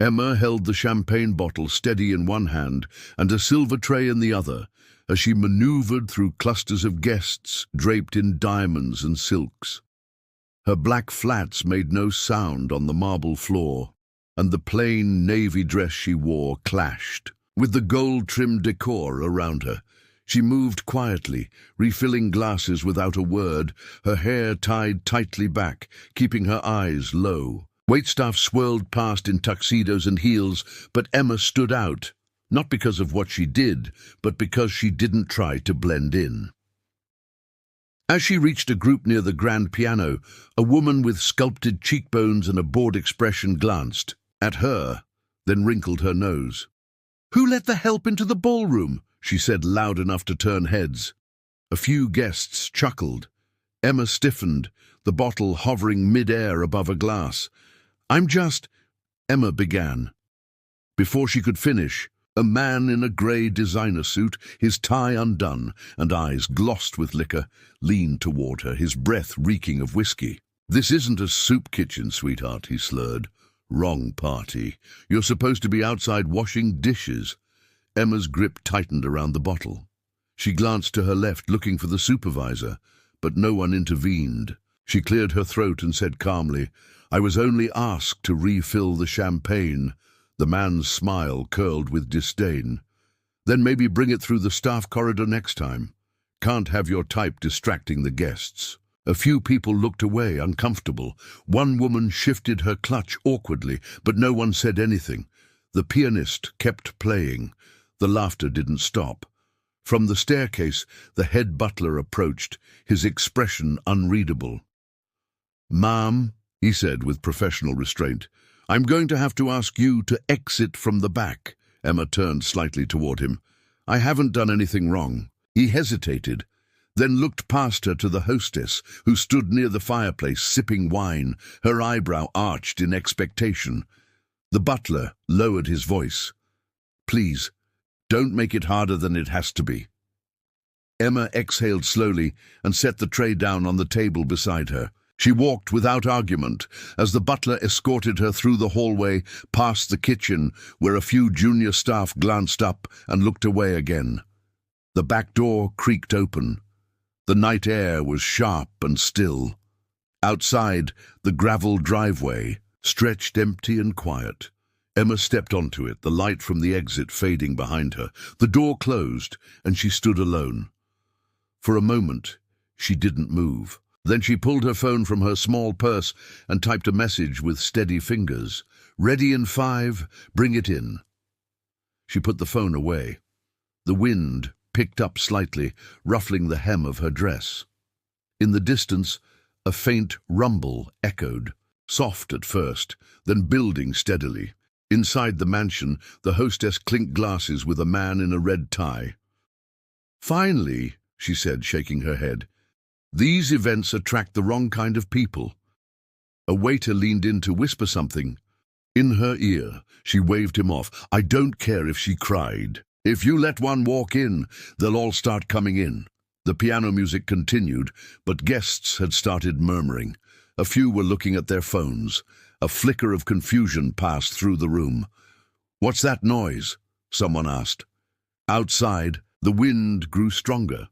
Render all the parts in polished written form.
Emma held the champagne bottle steady in one hand and a silver tray in the other as she maneuvered through clusters of guests draped in diamonds and silks. Her black flats made no sound on the marble floor, and the plain navy dress she wore clashed with the gold-trimmed decor around her. She moved quietly, refilling glasses without a word, her hair tied tightly back, keeping her eyes low. Waitstaff swirled past in tuxedos and heels, but Emma stood out, not because of what she did, but because she didn't try to blend in. As she reached a group near the grand piano, a woman with sculpted cheekbones and a bored expression glanced at her, then wrinkled her nose. "Who let the help into the ballroom?" she said loud enough to turn heads. A few guests chuckled. Emma stiffened, the bottle hovering mid-air above a glass. Emma began. Before she could finish, a man in a grey designer suit, his tie undone and eyes glossed with liquor, leaned toward her, his breath reeking of whiskey. "This isn't a soup kitchen, sweetheart," he slurred. "Wrong party. You're supposed to be outside washing dishes." Emma's grip tightened around the bottle. She glanced to her left, looking for the supervisor, but no one intervened. She cleared her throat and said calmly, "I was only asked to refill the champagne." The man's smile curled with disdain. "Then maybe bring it through the staff corridor next time. Can't have your type distracting the guests." A few people looked away, uncomfortable. One woman shifted her clutch awkwardly, but no one said anything. The pianist kept playing. The laughter didn't stop. From the staircase, the head butler approached, his expression unreadable. "Ma'am," he said with professional restraint, "I'm going to have to ask you to exit from the back." Emma turned slightly toward him. "I haven't done anything wrong." He hesitated, then looked past her to the hostess, who stood near the fireplace sipping wine, her eyebrow arched in expectation. The butler lowered his voice. "Please, don't make it harder than it has to be." Emma exhaled slowly and set the tray down on the table beside her. She walked without argument as the butler escorted her through the hallway past the kitchen, where a few junior staff glanced up and looked away again. The back door creaked open. The night air was sharp and still. Outside, the gravel driveway stretched empty and quiet. Emma stepped onto it, the light from the exit fading behind her. The door closed, and she stood alone. For a moment, she didn't move. Then she pulled her phone from her small purse and typed a message with steady fingers. "Ready in 5, bring it in." She put the phone away. The wind picked up slightly, ruffling the hem of her dress. In the distance, a faint rumble echoed, soft at first, then building steadily. Inside the mansion, the hostess clinked glasses with a man in a red tie. "Finally," she said, shaking her head. "These events attract the wrong kind of people." A waiter leaned in to whisper something. In her ear, she waved him off. "I don't care if she cried. If you let one walk in, they'll all start coming in." The piano music continued, but guests had started murmuring. A few were looking at their phones. A flicker of confusion passed through the room. "What's that noise?" someone asked. Outside, the wind grew stronger.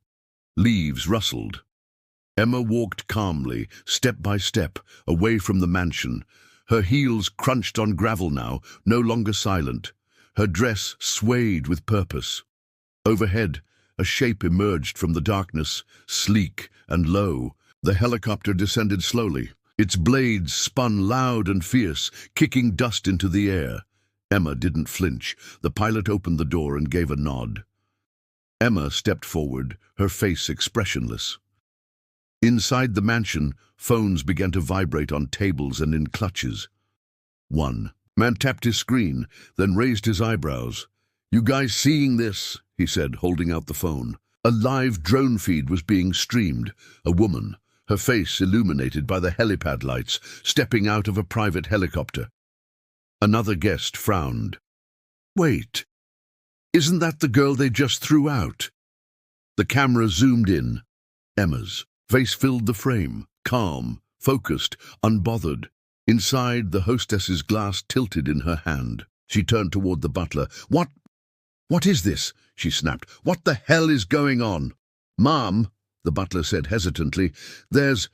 Leaves rustled. Emma walked calmly, step by step, away from the mansion. Her heels crunched on gravel now, no longer silent. Her dress swayed with purpose. Overhead, a shape emerged from the darkness, sleek and low. The helicopter descended slowly. Its blades spun loud and fierce, kicking dust into the air. Emma didn't flinch. The pilot opened the door and gave a nod. Emma stepped forward, her face expressionless. Inside the mansion, phones began to vibrate on tables and in clutches. One man tapped his screen, then raised his eyebrows. "You guys seeing this?" he said, holding out the phone. A live drone feed was being streamed. A woman, her face illuminated by the helipad lights, stepping out of a private helicopter. Another guest frowned. "Wait, isn't that the girl they just threw out?" The camera zoomed in. Emma's face filled the frame, calm, focused, unbothered. Inside, the hostess's glass tilted in her hand. She turned toward the butler. What is this?" she snapped. "What the hell is going on?" "Ma'am," the butler said hesitantly, there's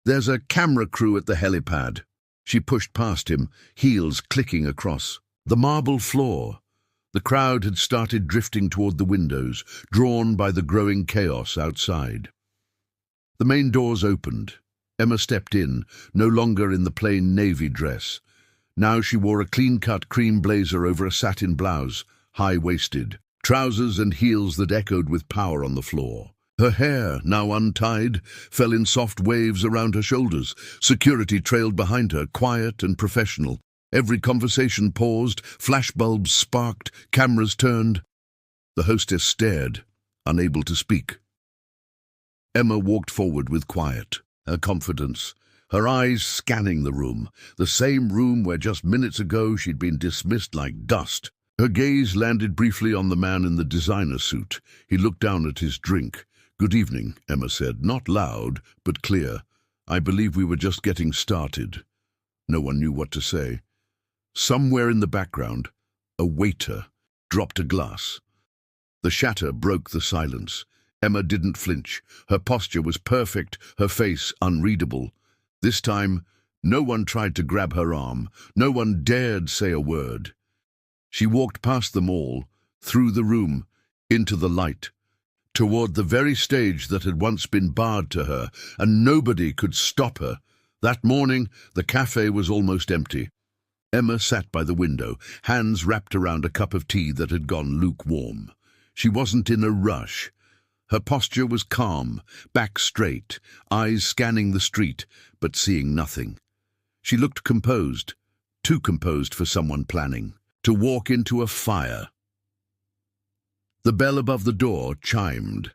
a camera crew at the helipad." She pushed past him, heels clicking across the marble floor. The crowd had started drifting toward the windows, drawn by the growing chaos outside. The main doors opened. Emma stepped in, no longer in the plain navy dress. Now she wore a clean-cut cream blazer over a satin blouse, high-waisted, trousers and heels that echoed with power on the floor. Her hair, now untied, fell in soft waves around her shoulders. Security trailed behind her, quiet and professional. Every conversation paused, flashbulbs sparked, cameras turned. The hostess stared, unable to speak. Emma walked forward with quiet, her confidence, her eyes scanning the room where just minutes ago she'd been dismissed like dust. Her gaze landed briefly on the man in the designer suit. He looked down at his drink. "Good evening," Emma said, not loud, but clear. "I believe we were just getting started." No one knew what to say. Somewhere in the background, a waiter dropped a glass. The shatter broke the silence. Emma didn't flinch. Her posture was perfect, her face unreadable. This time, no one tried to grab her arm. No one dared say a word. She walked past them all, through the room, into the light, toward the very stage that had once been barred to her, and nobody could stop her. That morning, the cafe was almost empty. Emma sat by the window, hands wrapped around a cup of tea that had gone lukewarm. She wasn't in a rush. Her posture was calm, back straight, eyes scanning the street, but seeing nothing. She looked composed, too composed for someone planning to walk into a fire. The bell above the door chimed.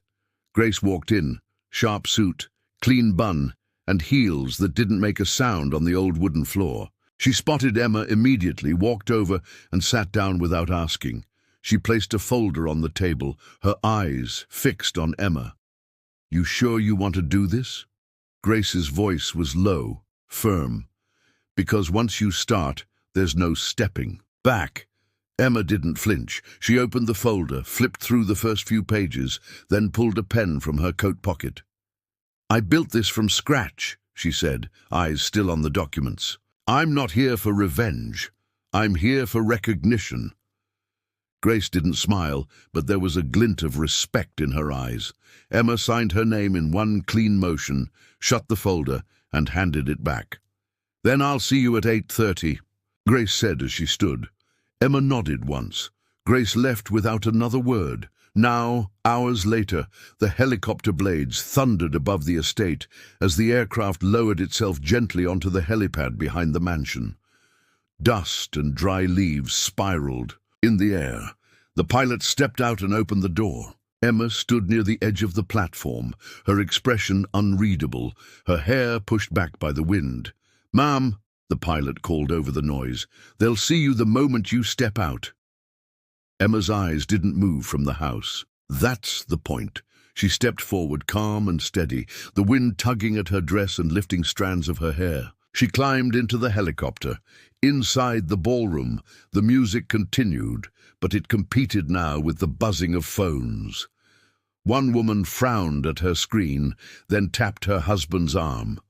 Grace walked in, sharp suit, clean bun, and heels that didn't make a sound on the old wooden floor. She spotted Emma immediately, walked over, and sat down without asking. She placed a folder on the table, her eyes fixed on Emma. "You sure you want to do this?" Grace's voice was low, firm. "Because once you start, there's no stepping back." Emma didn't flinch. She opened the folder, flipped through the first few pages, then pulled a pen from her coat pocket. "I built this from scratch," she said, eyes still on the documents. "I'm not here for revenge. I'm here for recognition." Grace didn't smile, but there was a glint of respect in her eyes. Emma signed her name in one clean motion, shut the folder, and handed it back. "Then I'll see you at 8:30, Grace said as she stood. Emma nodded once. Grace left without another word. Now, hours later, the helicopter blades thundered above the estate as the aircraft lowered itself gently onto the helipad behind the mansion. Dust and dry leaves spiraled in the air. The pilot stepped out and opened the door. Emma stood near the edge of the platform, her expression unreadable, her hair pushed back by the wind. "Ma'am," the pilot called over the noise, "they'll see you the moment you step out." Emma's eyes didn't move from the house. That's the point. She stepped forward, calm and steady, the wind tugging at her dress and lifting strands of her hair. She climbed into the helicopter. Inside the ballroom, the music continued, but it competed now with the buzzing of phones. One woman frowned at her screen, then tapped her husband's arm.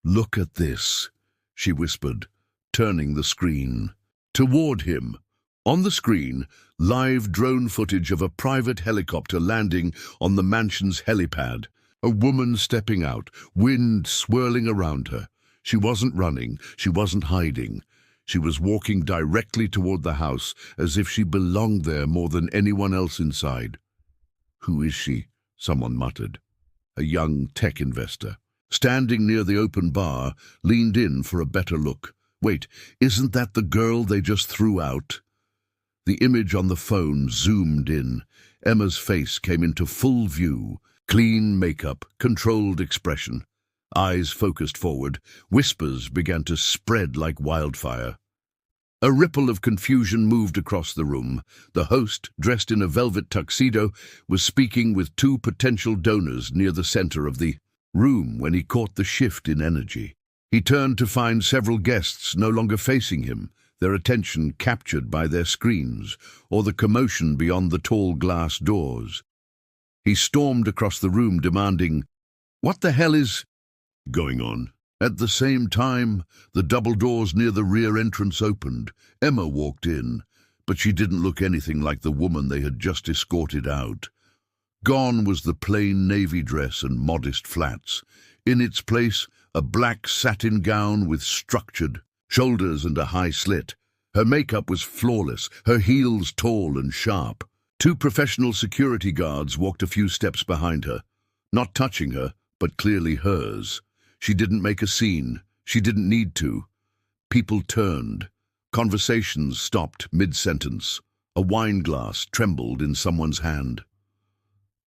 "Look at this," she whispered, turning the screen toward him. On the screen, live drone footage of a private helicopter landing on the mansion's helipad. A woman stepping out, wind swirling around her. She wasn't running, she wasn't hiding. She was walking directly toward the house, as if she belonged there more than anyone else inside. "Who is she?" someone muttered. A young tech investor, standing near the open bar, leaned in for a better look. "Wait, isn't that the girl they just threw out?" The image on the phone zoomed in. Emma's face came into full view. Clean makeup, controlled expression. Eyes focused forward. Whispers began to spread like wildfire. A ripple of confusion moved across the room. The host, dressed in a velvet tuxedo, was speaking with two potential donors near the center of the room when he caught the shift in energy. He turned to find several guests no longer facing him, their attention captured by their screens or the commotion beyond the tall glass doors. He stormed across the room demanding, "What the hell is going on?" At the same time, the double doors near the rear entrance opened. Emma walked in, but she didn't look anything like the woman they had just escorted out. Gone was the plain navy dress and modest flats. In its place, a black satin gown with structured shoulders and a high slit. Her makeup was flawless, her heels tall and sharp. Two professional security guards walked a few steps behind her, not touching her, but clearly hers. She didn't make a scene. She didn't need to. People turned. Conversations stopped mid-sentence. A wine glass trembled in someone's hand.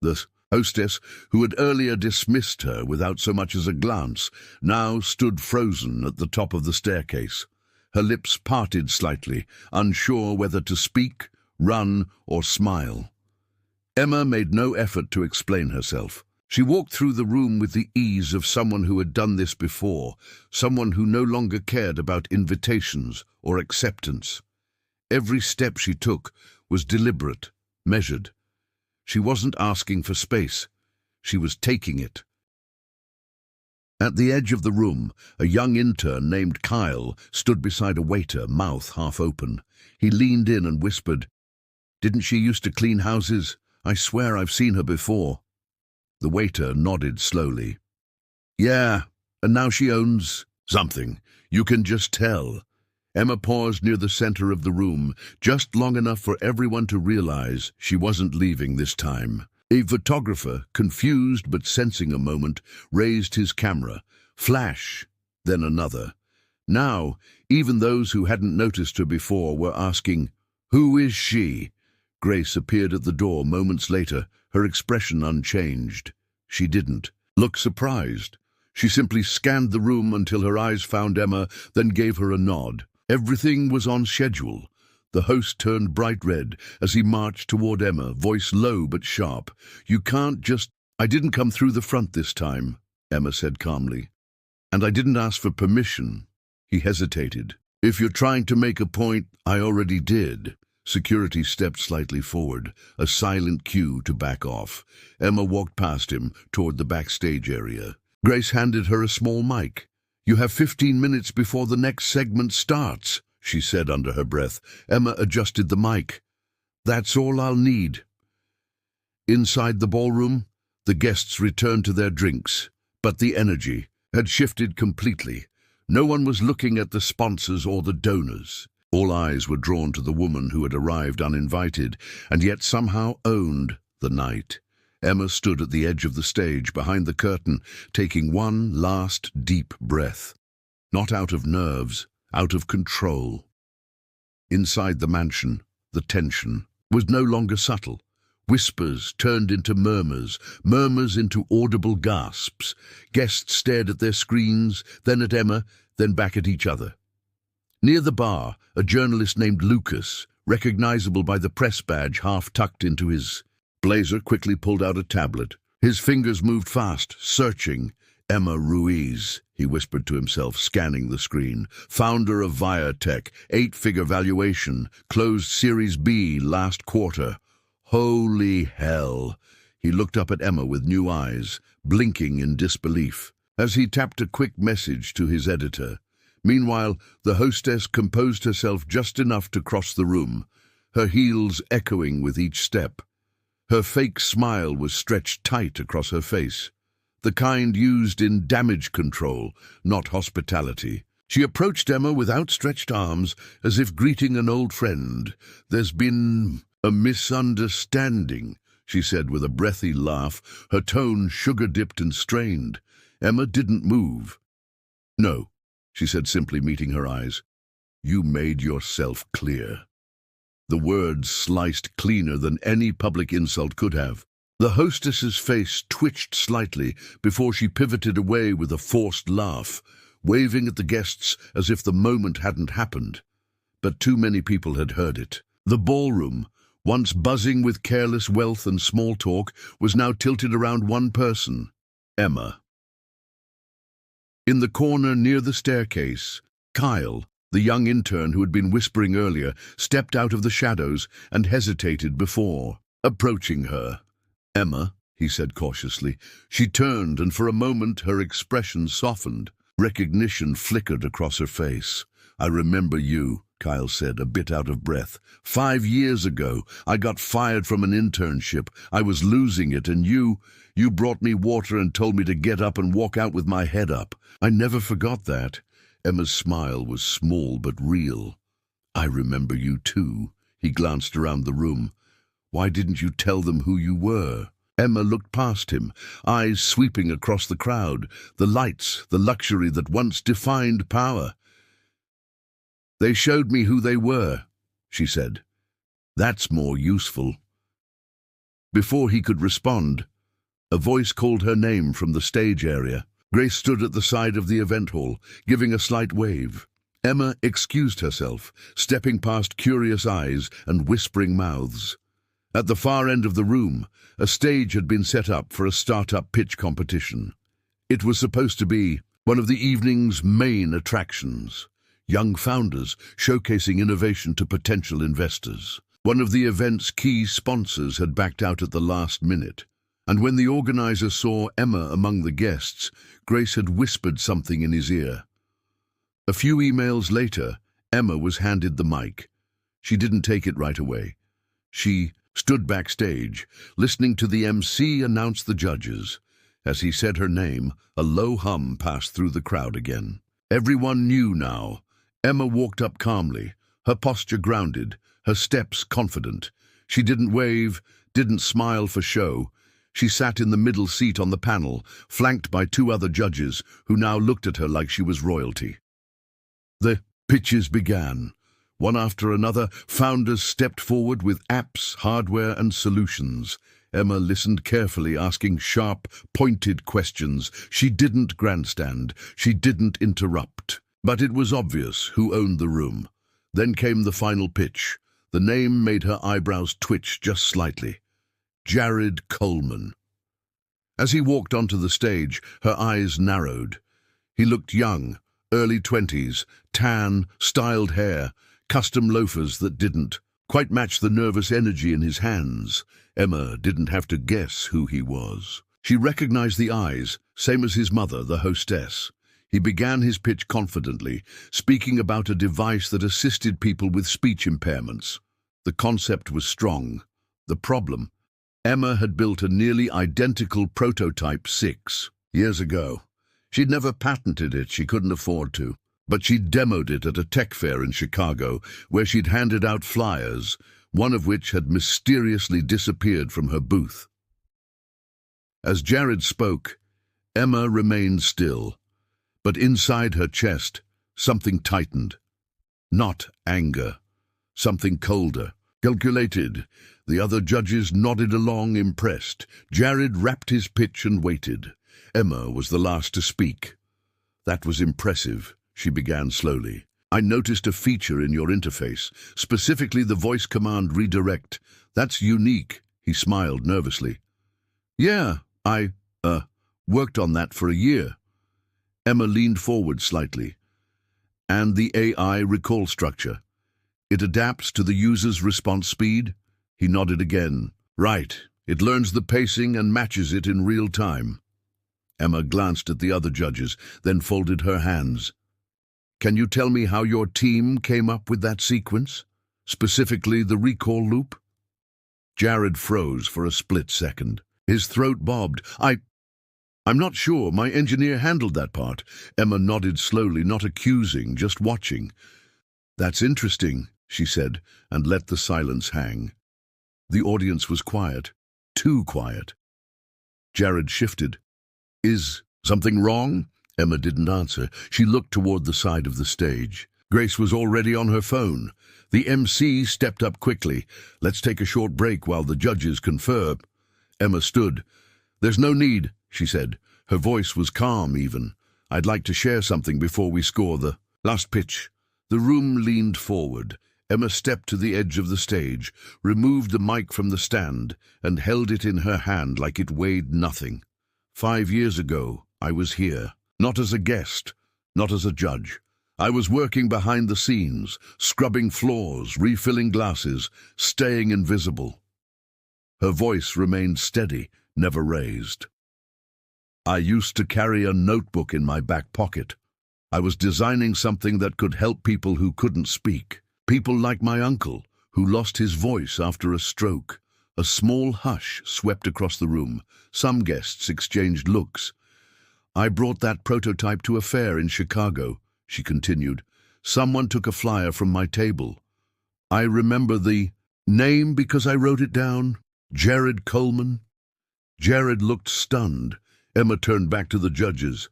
The hostess, who had earlier dismissed her without so much as a glance, now stood frozen at the top of the staircase. Her lips parted slightly, unsure whether to speak, run, or smile. Emma made no effort to explain herself. She walked through the room with the ease of someone who had done this before, someone who no longer cared about invitations or acceptance. Every step she took was deliberate, measured. She wasn't asking for space. She was taking it. At the edge of the room, a young intern named Kyle stood beside a waiter, mouth half open. He leaned in and whispered, "Didn't she used to clean houses? I swear I've seen her before." The waiter nodded slowly. "Yeah, and now she owns something. You can just tell." Emma paused near the center of the room, just long enough for everyone to realize she wasn't leaving this time. A photographer, confused but sensing a moment, raised his camera. Flash, then another. Now, even those who hadn't noticed her before were asking, "Who is she?" Grace appeared at the door moments later, her expression unchanged. She didn't look surprised. She simply scanned the room until her eyes found Emma, then gave her a nod. Everything was on schedule. The host turned bright red as he marched toward Emma, voice low but sharp. "You can't just—" "I didn't come through the front this time," Emma said calmly. "And I didn't ask for permission." He hesitated. "If you're trying to make a point, I already did." Security stepped slightly forward, a silent cue to back off. Emma walked past him toward the backstage area. Grace handed her a small mic. "You have 15 minutes before the next segment starts," she said under her breath. Emma adjusted the mic. "That's all I'll need." Inside the ballroom, the guests returned to their drinks, but the energy had shifted completely. No one was looking at the sponsors or the donors. All eyes were drawn to the woman who had arrived uninvited and yet somehow owned the night. Emma stood at the edge of the stage behind the curtain, taking one last deep breath. Not out of nerves, out of control. Inside the mansion, the tension was no longer subtle. Whispers turned into murmurs, murmurs into audible gasps. Guests stared at their screens, then at Emma, then back at each other. Near the bar, a journalist named Lucas, recognizable by the press badge half tucked into his blazer, quickly pulled out a tablet. His fingers moved fast, searching. "Emma Ruiz," he whispered to himself, scanning the screen. "Founder of Viatech, 8-figure valuation, closed Series B last quarter. Holy hell." He looked up at Emma with new eyes, blinking in disbelief, as he tapped a quick message to his editor. Meanwhile, the hostess composed herself just enough to cross the room, her heels echoing with each step. Her fake smile was stretched tight across her face, the kind used in damage control, not hospitality. She approached Emma with outstretched arms, as if greeting an old friend. "There's been a misunderstanding," she said with a breathy laugh, her tone sugar-dipped and strained. Emma didn't move. "No," she said simply, meeting her eyes. "You made yourself clear." The words sliced cleaner than any public insult could have. The hostess's face twitched slightly before she pivoted away with a forced laugh, waving at the guests as if the moment hadn't happened. But too many people had heard it. The ballroom, once buzzing with careless wealth and small talk, was now tilted around one person, Emma. In the corner near the staircase, Kyle, the young intern who had been whispering earlier, stepped out of the shadows and hesitated before approaching her. "Emma," he said cautiously. She turned, and for a moment her expression softened. Recognition flickered across her face. "I remember you," Kyle said, a bit out of breath. 5 years ago, I got fired from an internship. I was losing it, and you brought me water and told me to get up and walk out with my head up. I never forgot that." Emma's smile was small but real. "I remember you too." He glanced around the room. "Why didn't you tell them who you were?" Emma looked past him, eyes sweeping across the crowd, the lights, the luxury that once defined power. "They showed me who they were," she said. "That's more useful." Before he could respond, a voice called her name from the stage area. Grace stood at the side of the event hall, giving a slight wave. Emma excused herself, stepping past curious eyes and whispering mouths. At the far end of the room, a stage had been set up for a startup pitch competition. It was supposed to be one of the evening's main attractions. Young founders showcasing innovation to potential investors. One of the event's key sponsors had backed out at the last minute, and when the organizer saw Emma among the guests, Grace had whispered something in his ear. A few emails later, Emma was handed the mic. She didn't take it right away. She stood backstage, listening to the MC announce the judges. As he said her name, a low hum passed through the crowd again. Everyone knew now. Emma walked up calmly, her posture grounded, her steps confident. She didn't wave, didn't smile for show. She sat in the middle seat on the panel, flanked by 2 other judges who now looked at her like she was royalty. The pitches began. One after another, founders stepped forward with apps, hardware, and solutions. Emma listened carefully, asking sharp, pointed questions. She didn't grandstand. She didn't interrupt. But it was obvious who owned the room. Then came the final pitch. The name made her eyebrows twitch just slightly. Jared Coleman. As he walked onto the stage, her eyes narrowed. He looked young, early 20s, tan, styled hair, custom loafers that didn't quite match the nervous energy in his hands. Emma didn't have to guess who he was. She recognized the eyes, same as his mother, the hostess. He began his pitch confidently, speaking about a device that assisted people with speech impairments. The concept was strong. The problem: Emma had built a nearly identical prototype 6 years ago. She'd never patented it, she couldn't afford to, but she'd demoed it at a tech fair in Chicago, where she'd handed out flyers, one of which had mysteriously disappeared from her booth. As Jared spoke, Emma remained still, but inside her chest, something tightened. Not anger, something colder, calculated. The other judges nodded along, impressed. Jared wrapped his pitch and waited. Emma was the last to speak. "That was impressive," she began slowly. "I noticed a feature in your interface, specifically the voice command redirect. That's unique." He smiled nervously. "Yeah, I worked on that for a year." Emma leaned forward slightly. "And the AI recall structure? It adapts to the user's response speed?" He nodded again. "Right. It learns the pacing and matches it in real time." Emma glanced at the other judges, then folded her hands. "Can you tell me how your team came up with that sequence? Specifically the recall loop?" Jared froze for a split second. His throat bobbed. I'm not sure. My engineer handled that part." Emma nodded slowly, not accusing, just watching. "That's interesting," she said, and let the silence hang. The audience was quiet. Too quiet. Jared shifted. "Is something wrong?" Emma didn't answer. She looked toward the side of the stage. Grace was already on her phone. The MC stepped up quickly. "Let's take a short break while the judges confer." Emma stood. "There's no need," she said. Her voice was calm even. "I'd like to share something before we score the last pitch." The room leaned forward. Emma stepped to the edge of the stage, removed the mic from the stand, and held it in her hand like it weighed nothing. 5 years ago, I was here. Not as a guest, not as a judge. I was working behind the scenes, scrubbing floors, refilling glasses, staying invisible. Her voice remained steady, never raised. I used to carry a notebook in my back pocket. I was designing something that could help people who couldn't speak. People like my uncle, who lost his voice after a stroke. A small hush swept across the room. Some guests exchanged looks. I brought that prototype to a fair in Chicago, she continued. Someone took a flyer from my table. I remember the name because I wrote it down. Jared Coleman. Jared looked stunned. Emma turned back to the judges.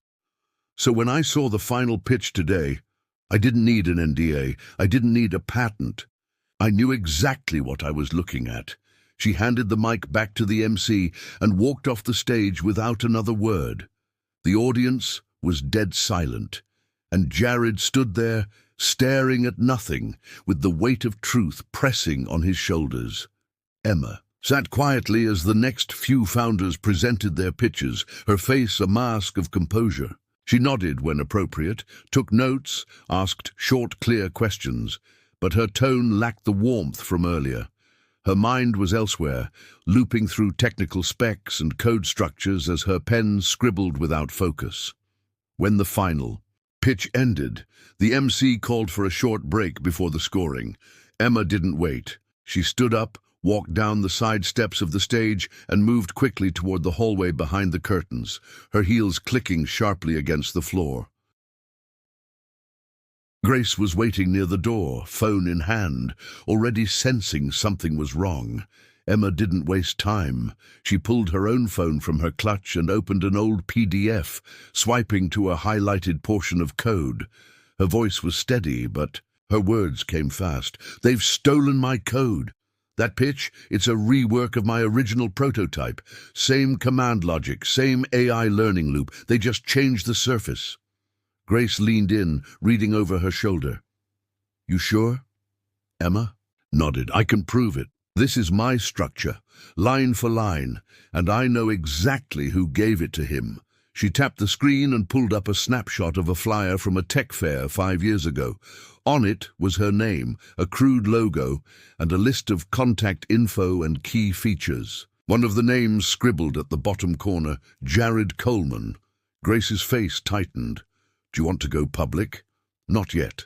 So when I saw the final pitch today, I didn't need an NDA. I didn't need a patent. I knew exactly what I was looking at. She handed the mic back to the MC and walked off the stage without another word. The audience was dead silent, and Jared stood there, staring at nothing, with the weight of truth pressing on his shoulders. Emma sat quietly as the next few founders presented their pitches, her face a mask of composure. She nodded when appropriate, took notes, asked short, clear questions, but her tone lacked the warmth from earlier. Her mind was elsewhere, looping through technical specs and code structures as her pen scribbled without focus. When the final pitch ended, the MC called for a short break before the scoring. Emma didn't wait. She stood up, walked down the side steps of the stage, and moved quickly toward the hallway behind the curtains, her heels clicking sharply against the floor. Grace was waiting near the door, phone in hand, already sensing something was wrong. Emma didn't waste time. She pulled her own phone from her clutch and opened an old PDF, swiping to a highlighted portion of code. Her voice was steady, but her words came fast. "They've stolen my code. That pitch, it's a rework of my original prototype. Same command logic, same AI learning loop. They just changed the surface." Grace leaned in, reading over her shoulder. "You sure?" Emma nodded. "I can prove it. This is my structure, line for line, and I know exactly who gave it to him." She tapped the screen and pulled up a snapshot of a flyer from a tech fair 5 years ago. On it was her name, a crude logo, and a list of contact info and key features. One of the names scribbled at the bottom corner, Jared Coleman. Grace's face tightened. "Do you want to go public?" "Not yet."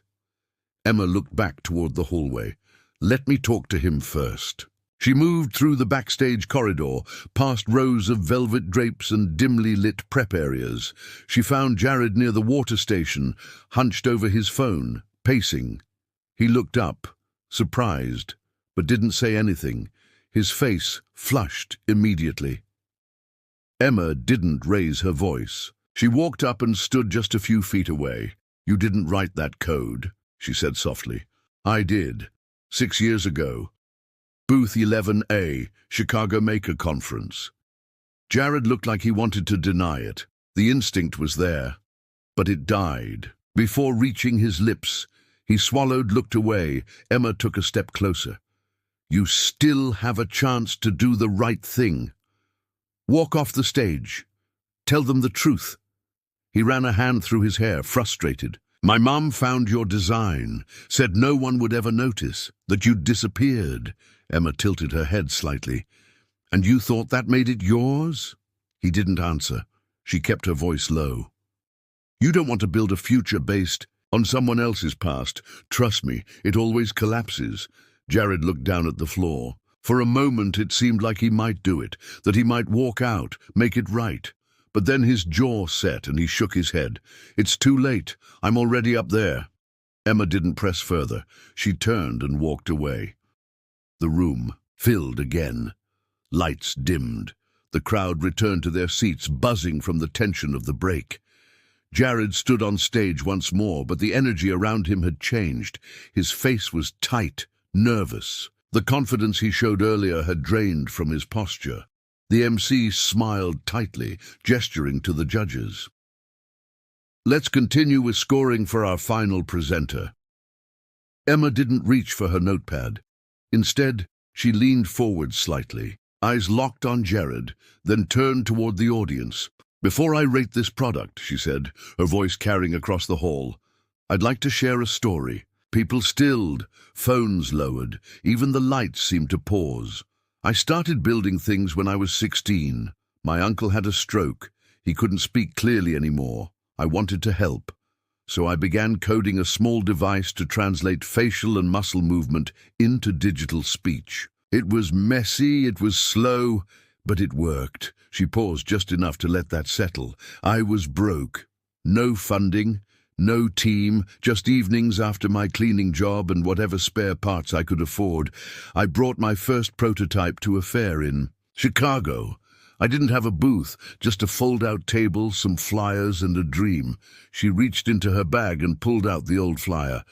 Emma looked back toward the hallway. "Let me talk to him first." She moved through the backstage corridor, past rows of velvet drapes and dimly lit prep areas. She found Jared near the water station, hunched over his phone, pacing. He looked up, surprised, but didn't say anything. His face flushed immediately. Emma didn't raise her voice. She walked up and stood just a few feet away. "You didn't write that code," she said softly. "I did. 6 years ago. Booth 11A, Chicago Maker Conference." Jared looked like he wanted to deny it. The instinct was there, but it died. Before reaching his lips, he swallowed, looked away. Emma took a step closer. "You still have a chance to do the right thing. Walk off the stage. Tell them the truth." He ran a hand through his hair, frustrated. "My mom found your design, said no one would ever notice, that you'd disappeared." Emma tilted her head slightly. "And you thought that made it yours?" He didn't answer. She kept her voice low. "You don't want to build a future based on someone else's past. Trust me, it always collapses." Jared looked down at the floor. For a moment it seemed like he might do it, that he might walk out, make it right. But then his jaw set and he shook his head. "It's too late. I'm already up there." Emma didn't press further. She turned and walked away. The room filled again. Lights dimmed. The crowd returned to their seats, buzzing from the tension of the break. Jared stood on stage once more, but the energy around him had changed. His face was tight, nervous. The confidence he showed earlier had drained from his posture. The MC smiled tightly, gesturing to the judges. "Let's continue with scoring for our final presenter." Emma didn't reach for her notepad. Instead, she leaned forward slightly, eyes locked on Jared, then turned toward the audience. "Before I rate this product," she said, her voice carrying across the hall, "I'd like to share a story." People stilled, phones lowered, even the lights seemed to pause. "I started building things when I was 16. My uncle had a stroke. He couldn't speak clearly anymore. I wanted to help. So I began coding a small device to translate facial and muscle movement into digital speech. It was messy, it was slow, but it worked." She paused just enough to let that settle. "I was broke. No funding, no team, just evenings after my cleaning job and whatever spare parts I could afford. I brought my first prototype to a fair in Chicago. I didn't have a booth, just a fold-out table, some flyers, and a dream." She reached into her bag and pulled out the old flyer.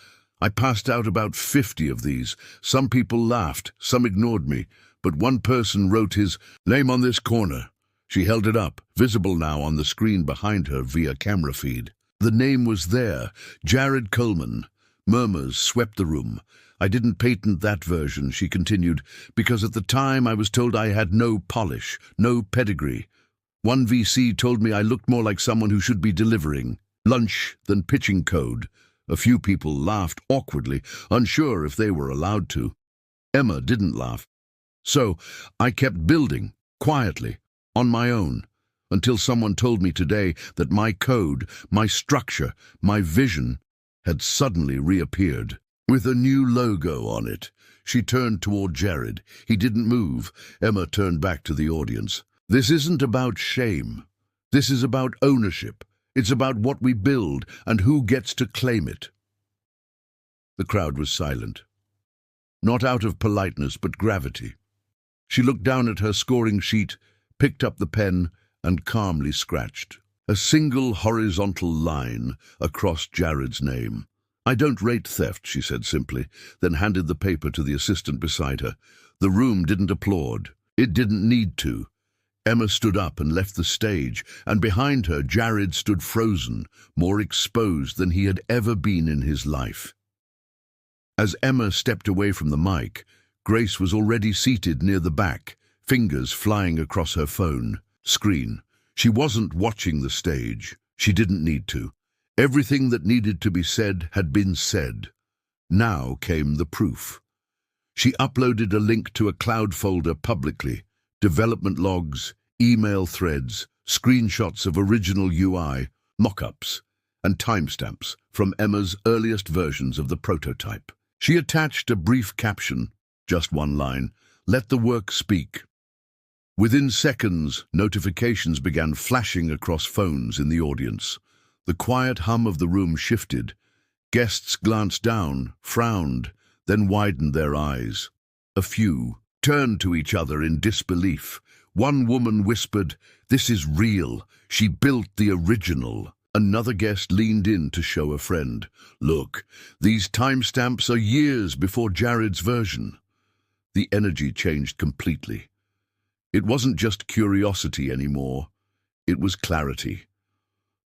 "I passed out about 50 of these. Some people laughed, some ignored me, but one person wrote his name on this corner." She held it up, visible now on the screen behind her via camera feed. The name was there, Jared Coleman. Murmurs swept the room. "I didn't patent that version," she continued, "because at the time I was told I had no polish, no pedigree. One VC told me I looked more like someone who should be delivering lunch than pitching code." A few people laughed awkwardly, unsure if they were allowed to. Emma didn't laugh. "So I kept building, quietly, on my own, until someone told me today that my code, my structure, my vision had suddenly reappeared, with a new logo on it." She turned toward Jared. He didn't move. Emma turned back to the audience. "This isn't about shame. This is about ownership. It's about what we build and who gets to claim it." The crowd was silent. Not out of politeness, but gravity. She looked down at her scoring sheet, picked up the pen, and calmly scratched a single horizontal line across Jared's name. "I don't rate theft," she said simply, then handed the paper to the assistant beside her. The room didn't applaud. It didn't need to. Emma stood up and left the stage, and behind her Jared stood frozen, more exposed than he had ever been in his life. As Emma stepped away from the mic, Grace was already seated near the back, fingers flying across her phone screen. She wasn't watching the stage. She didn't need to. Everything that needed to be said had been said. Now came the proof. She uploaded a link to a cloud folder publicly, development logs, email threads, screenshots of original UI, mock-ups, and timestamps from Emma's earliest versions of the prototype. She attached a brief caption, just one line, "Let the work speak." Within seconds, notifications began flashing across phones in the audience. The quiet hum of the room shifted. Guests glanced down, frowned, then widened their eyes. A few turned to each other in disbelief. One woman whispered, "This is real. She built the original." Another guest leaned in to show a friend, "Look, these timestamps are years before Jared's version." The energy changed completely. It wasn't just curiosity anymore. It was clarity.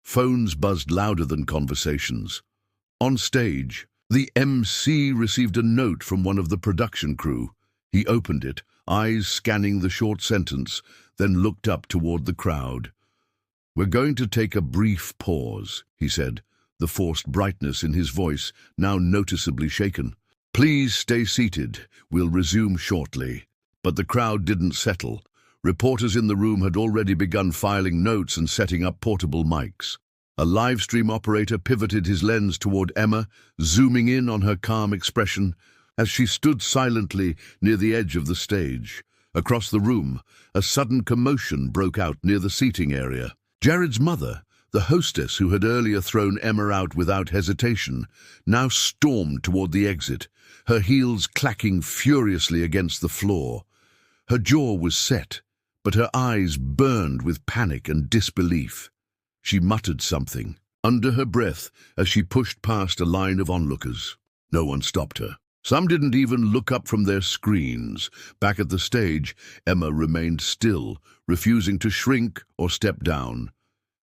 Phones buzzed louder than conversations. On stage, the MC received a note from one of the production crew. He opened it, eyes scanning the short sentence, then looked up toward the crowd. "We're going to take a brief pause," he said, the forced brightness in his voice now noticeably shaken. "Please stay seated. We'll resume shortly." But the crowd didn't settle. Reporters in the room had already begun filing notes and setting up portable mics. A live stream operator pivoted his lens toward Emma, zooming in on her calm expression as she stood silently near the edge of the stage. Across the room, a sudden commotion broke out near the seating area. Jared's mother, the hostess who had earlier thrown Emma out without hesitation, now stormed toward the exit, her heels clacking furiously against the floor. Her jaw was set, but her eyes burned with panic and disbelief. She muttered something under her breath as she pushed past a line of onlookers. No one stopped her. Some didn't even look up from their screens. Back at the stage, Emma remained still, refusing to shrink or step down.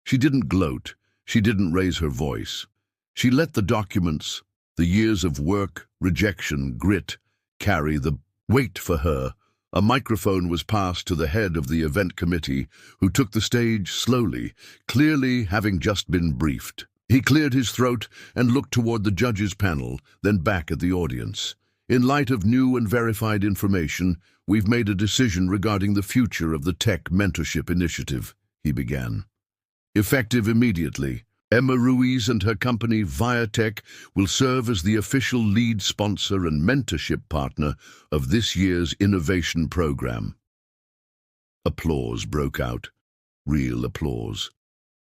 She didn't gloat. She didn't raise her voice. She let the documents, the years of work, rejection, grit, carry the weight for her A microphone was passed to the head of the event committee, who took the stage slowly, clearly having just been briefed. He cleared his throat and looked toward the judges' panel, then back at the audience. In light of new and verified information, we've made a decision regarding the future of the Tech Mentorship Initiative, he began. Effective immediately, Emma Ruiz and her company Viatech will serve as the official lead sponsor and mentorship partner of this year's innovation program. Applause broke out. Real applause.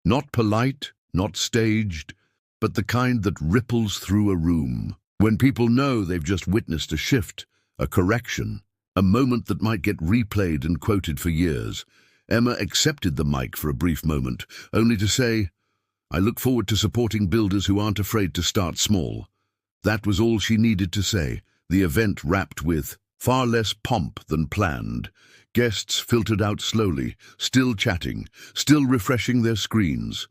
Not polite, not staged, but the kind that ripples through a room. When people know they've just witnessed a shift, a correction, a moment that might get replayed and quoted for years. Emma accepted the mic for a brief moment, only to say, "I look forward to supporting builders who aren't afraid to start small." That was all she needed to say. The event wrapped with far less pomp than planned. Guests filtered out slowly, still chatting, still refreshing their screens.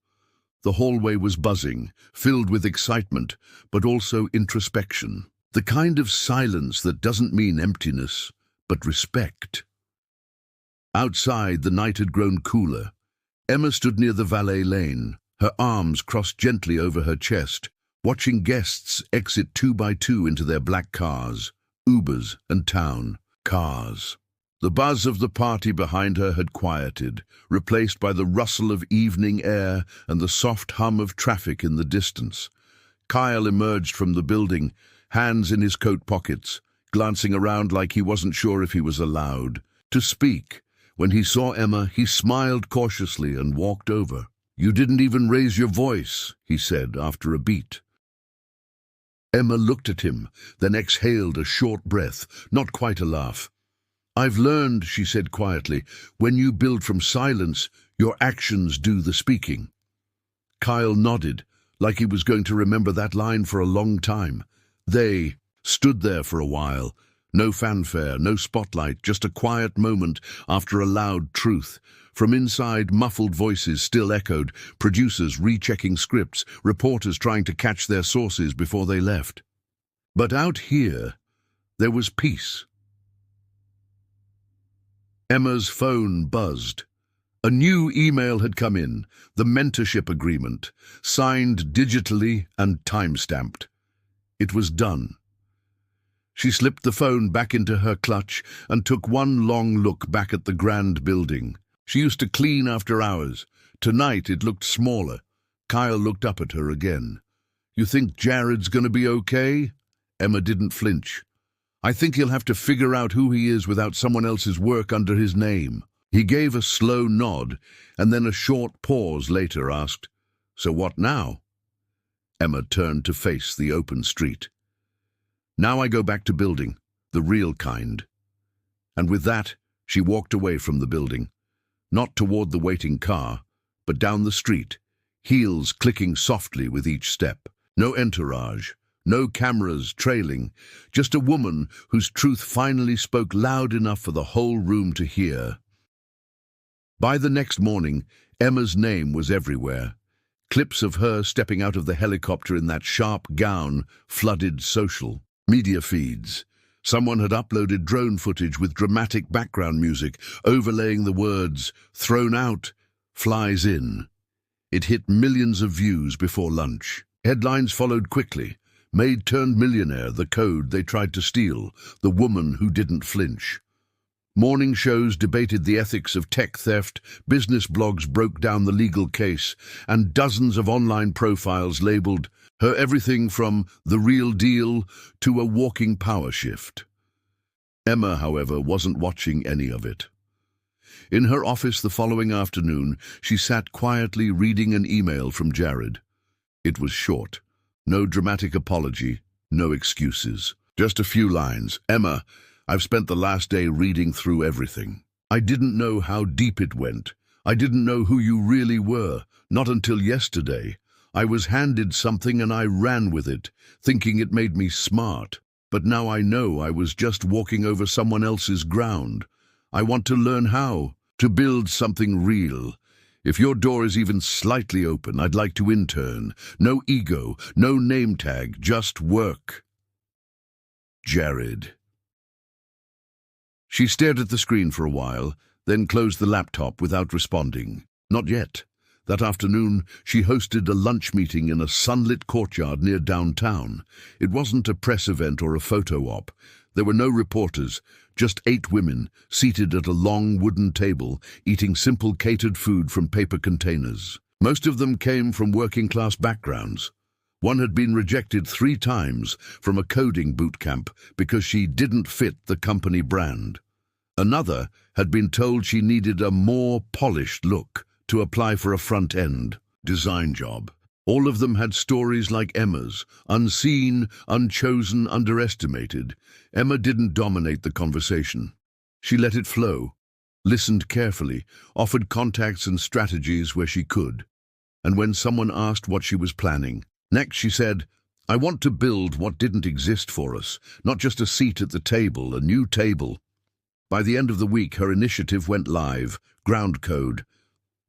The hallway was buzzing, filled with excitement, but also introspection. The kind of silence that doesn't mean emptiness, but respect. Outside, the night had grown cooler. Emma stood near the valet lane, her arms crossed gently over her chest, watching guests exit 2 by 2 into their black cars, Ubers and town cars. The buzz of the party behind her had quieted, replaced by the rustle of evening air and the soft hum of traffic in the distance. Kyle emerged from the building, hands in his coat pockets, glancing around like he wasn't sure if he was allowed to speak. When he saw Emma, he smiled cautiously and walked over. "You didn't even raise your voice," he said after a beat. Emma looked at him, then exhaled a short breath, not quite a laugh. "I've learned," she said quietly, "when you build from silence, your actions do the speaking." Kyle nodded, like he was going to remember that line for a long time. They stood there for a while. No fanfare, no spotlight, just a quiet moment after a loud truth. From inside, muffled voices still echoed, producers rechecking scripts, reporters trying to catch their sources before they left. But out here, there was peace. Emma's phone buzzed. A new email had come in, the mentorship agreement, signed digitally and time-stamped. It was done. She slipped the phone back into her clutch and took one long look back at the grand building. She used to clean after hours. Tonight it looked smaller. Kyle looked up at her again. "You think Jared's going to be okay?" Emma didn't flinch. "I think he'll have to figure out who he is without someone else's work under his name." He gave a slow nod, and then a short pause later asked, "So what now?" Emma turned to face the open street. "Now I go back to building, the real kind." And with that, she walked away from the building, not toward the waiting car, but down the street, heels clicking softly with each step. No entourage, no cameras trailing, just a woman whose truth finally spoke loud enough for the whole room to hear. By the next morning, Emma's name was everywhere. Clips of her stepping out of the helicopter in that sharp gown flooded social media feeds. Someone had uploaded drone footage with dramatic background music, overlaying the words, "Thrown out, flies in." It hit millions of views before lunch. Headlines followed quickly. Maid turned millionaire, the code they tried to steal, the woman who didn't flinch. Morning shows debated the ethics of tech theft, business blogs broke down the legal case, and dozens of online profiles labeled her everything from the real deal to a walking power shift. Emma, however, wasn't watching any of it. In her office the following afternoon, she sat quietly reading an email from Jared. It was short. No dramatic apology, no excuses. Just a few lines. "Emma, I've spent the last day reading through everything. I didn't know how deep it went. I didn't know who you really were, not until yesterday. I was handed something and I ran with it, thinking it made me smart. But now I know I was just walking over someone else's ground. I want to learn how to build something real. If your door is even slightly open, I'd like to intern. No ego, no name tag, just work. Jared." She stared at the screen for a while, then closed the laptop without responding. Not yet. That afternoon, she hosted a lunch meeting in a sunlit courtyard near downtown. It wasn't a press event or a photo op. There were no reporters, just 8 women, seated at a long wooden table, eating simple catered food from paper containers. Most of them came from working-class backgrounds. One had been rejected 3 times from a coding boot camp because she didn't fit the company brand. Another had been told she needed a more polished look to apply for a front-end design job. All of them had stories like Emma's, unseen, unchosen, underestimated. Emma didn't dominate the conversation. She let it flow, listened carefully, offered contacts and strategies where she could. And when someone asked what she was planning, next she said, "I want to build what didn't exist for us, not just a seat at the table, a new table." By the end of the week, her initiative went live, ground code,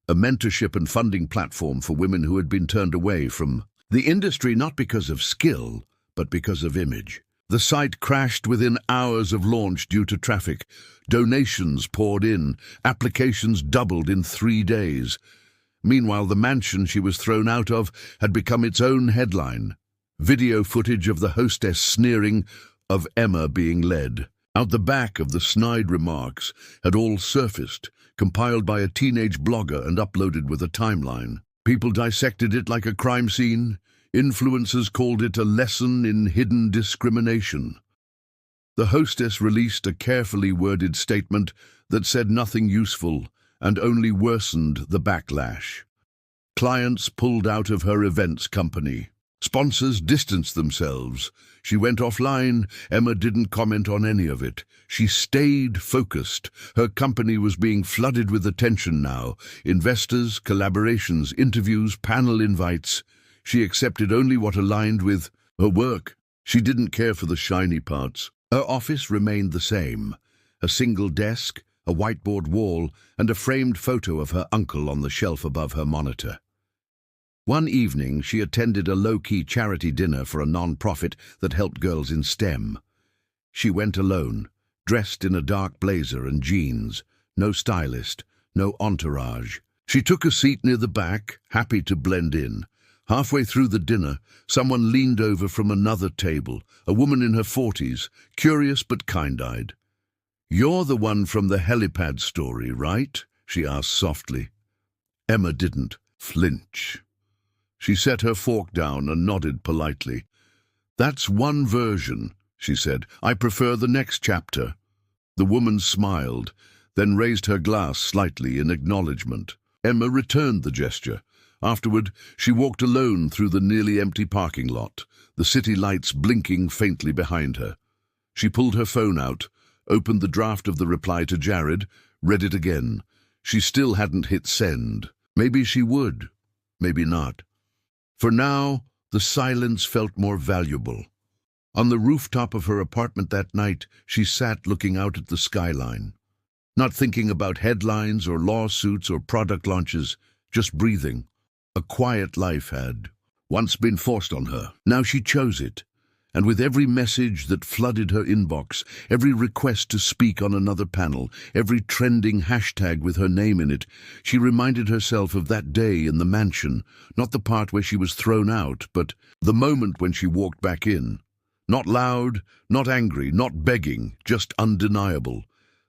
a mentorship and funding platform for women who had been turned away from the industry not because of skill, but because of image. The site crashed within hours of launch due to traffic. Donations poured in, applications doubled in 3 days. Meanwhile, the mansion she was thrown out of had become its own headline. Video footage of the hostess sneering, of Emma being led. Out the back of the snide remarks had all surfaced, compiled by a teenage blogger and uploaded with a timeline. People dissected it like a crime scene. Influencers called it a lesson in hidden discrimination. The hostess released a carefully worded statement that said nothing useful and only worsened the backlash. Clients pulled out of her events company. Sponsors distanced themselves. She went offline. Emma didn't comment on any of it. She stayed focused. Her company was being flooded with attention now. Investors, collaborations, interviews, panel invites. She accepted only what aligned with her work. She didn't care for the shiny parts. Her office remained the same. A single desk, a whiteboard wall, and a framed photo of her uncle on the shelf above her monitor. One evening, she attended a low-key charity dinner for a non-profit that helped girls in STEM. She went alone, dressed in a dark blazer and jeans, no stylist, no entourage. She took a seat near the back, happy to blend in. Halfway through the dinner, someone leaned over from another table, a woman in her 40s, curious but kind-eyed. "You're the one from the Helipad story, right?" she asked softly. Emma didn't flinch. She set her fork down and nodded politely. "That's one version," she said. "I prefer the next chapter." The woman smiled, then raised her glass slightly in acknowledgement. Emma returned the gesture. Afterward, she walked alone through the nearly empty parking lot, the city lights blinking faintly behind her. She pulled her phone out, opened the draft of the reply to Jared, read it again. She still hadn't hit send. Maybe she would, maybe not. For now, the silence felt more valuable. On the rooftop of her apartment that night, she sat looking out at the skyline, not thinking about headlines or lawsuits or product launches, just breathing. A quiet life had once been forced on her. Now she chose it. And with every message that flooded her inbox, every request to speak on another panel, every trending hashtag with her name in it, she reminded herself of that day in the mansion, not the part where she was thrown out, but the moment when she walked back in. Not loud, not angry, not begging, just undeniable.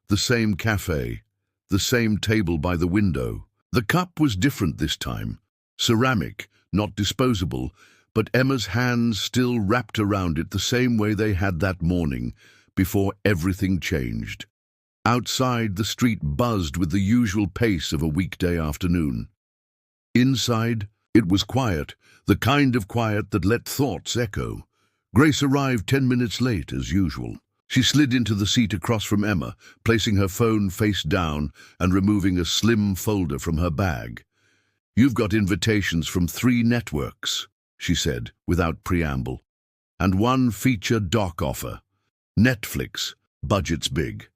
The same cafe, the same table by the window. The cup was different this time. Ceramic, not disposable, but Emma's hands still wrapped around it the same way they had that morning, before everything changed. Outside, the street buzzed with the usual pace of a weekday afternoon. Inside, it was quiet, the kind of quiet that let thoughts echo. Grace arrived 10 minutes late, as usual. She slid into the seat across from Emma, placing her phone face down and removing a slim folder from her bag. "You've got invitations from 3 networks," she said, without preamble. "And 1 feature doc offer. Netflix, budget's big."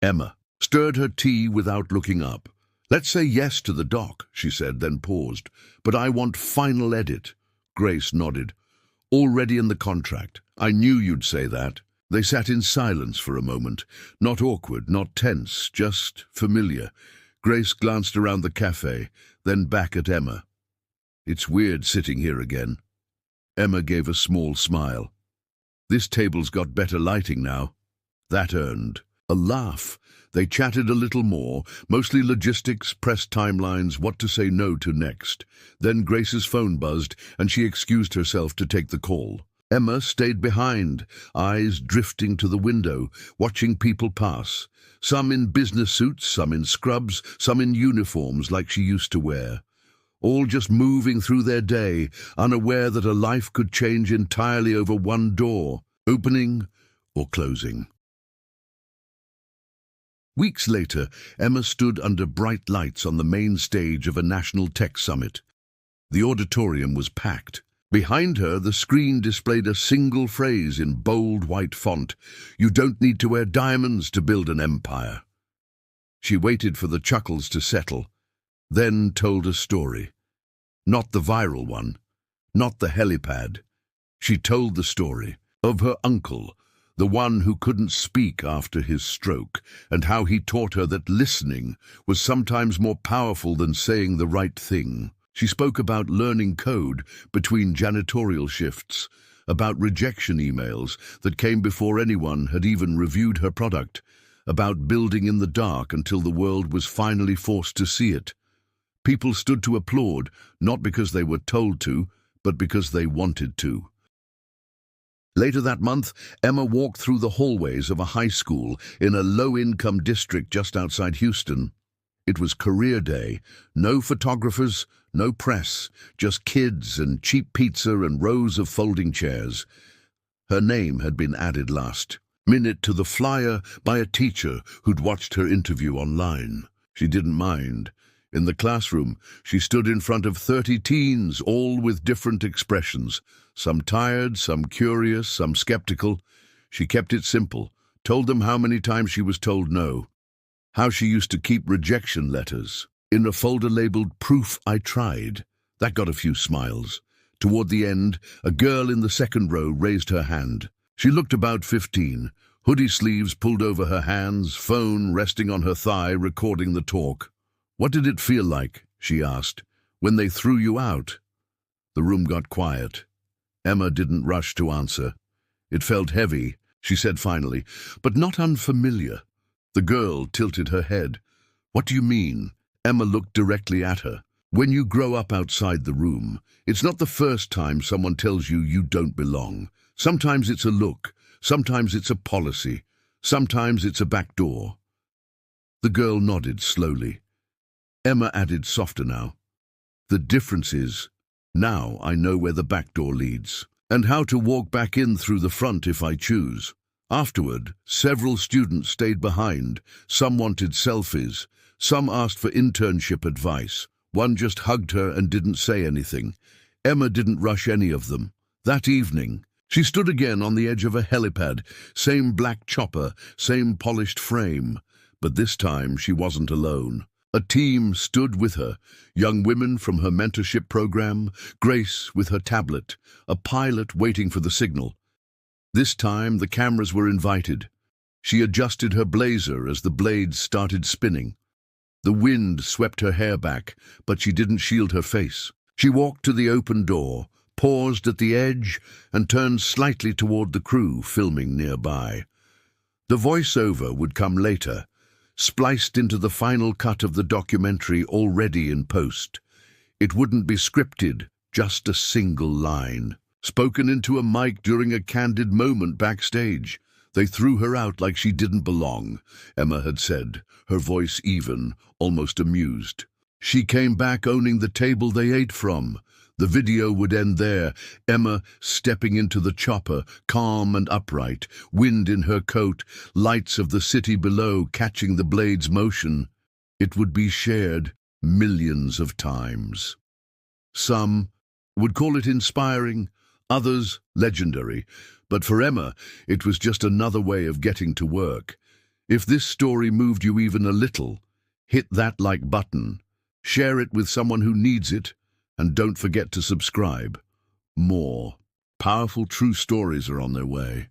Emma stirred her tea without looking up. "Let's say yes to the doc," she said, then paused. "But I want final edit." Grace nodded. "Already in the contract. I knew you'd say that." They sat in silence for a moment, not awkward, not tense, just familiar. Grace glanced around the cafe, then back at Emma. "It's weird sitting here again." Emma gave a small smile. "This table's got better lighting now." That earned a laugh. They chatted a little more, mostly logistics, press timelines, what to say no to next. Then Grace's phone buzzed, and she excused herself to take the call. Emma stayed behind, eyes drifting to the window, watching people pass. Some in business suits, some in scrubs, some in uniforms like she used to wear. All just moving through their day, unaware that a life could change entirely over one door, opening or closing. Weeks later, Emma stood under bright lights on the main stage of a national tech summit. The auditorium was packed. Behind her, the screen displayed a single phrase in bold white font: "You don't need to wear diamonds to build an empire." She waited for the chuckles to settle, then told a story. Not the viral one, not the helipad. She told the story of her uncle, the one who couldn't speak after his stroke, and how he taught her that listening was sometimes more powerful than saying the right thing. She spoke about learning code between janitorial shifts, about rejection emails that came before anyone had even reviewed her product, about building in the dark until the world was finally forced to see it. People stood to applaud, not because they were told to, but because they wanted to. Later that month, Emma walked through the hallways of a high school in a low-income district just outside Houston. It was career day. No photographers, no press, just kids and cheap pizza and rows of folding chairs. Her name had been added last minute to the flyer by a teacher who'd watched her interview online. She didn't mind. In the classroom, she stood in front of 30 teens, all with different expressions. Some tired, some curious, some skeptical. She kept it simple, told them how many times she was told no, how she used to keep rejection letters in a folder labeled "Proof I Tried." That got a few smiles. Toward the end, a girl in the second row raised her hand. She looked about 15, hoodie sleeves pulled over her hands, phone resting on her thigh, recording the talk. "What did it feel like," she asked, "when they threw you out?" The room got quiet. Emma didn't rush to answer. "It felt heavy," she said finally, "but not unfamiliar." The girl tilted her head. "What do you mean?" Emma looked directly at her. "When you grow up outside the room, it's not the first time someone tells you you don't belong. Sometimes it's a look, sometimes it's a policy, sometimes it's a back door." The girl nodded slowly. Emma added softer now, "The difference is, now I know where the back door leads, and how to walk back in through the front if I choose." Afterward, several students stayed behind. Some wanted selfies. Some asked for internship advice. One just hugged her and didn't say anything. Emma didn't rush any of them. That evening, she stood again on the edge of a helipad, same black chopper, same polished frame. But this time she wasn't alone. A team stood with her, young women from her mentorship program, Grace with her tablet, a pilot waiting for the signal. This time the cameras were invited. She adjusted her blazer as the blades started spinning. The wind swept her hair back, but she didn't shield her face. She walked to the open door, paused at the edge, and turned slightly toward the crew filming nearby. The voiceover would come later, spliced into the final cut of the documentary already in post. It wouldn't be scripted, just a single line, spoken into a mic during a candid moment backstage. They threw her out like she didn't belong, Emma had said, her voice even, almost amused. She came back owning the table they ate from. The video would end there, Emma stepping into the chopper, calm and upright, wind in her coat, lights of the city below catching the blade's motion. It would be shared millions of times. Some would call it inspiring, others legendary, but for Emma, it was just another way of getting to work. If this story moved you even a little, hit that like button, share it with someone who needs it, and don't forget to subscribe. More powerful true stories are on their way.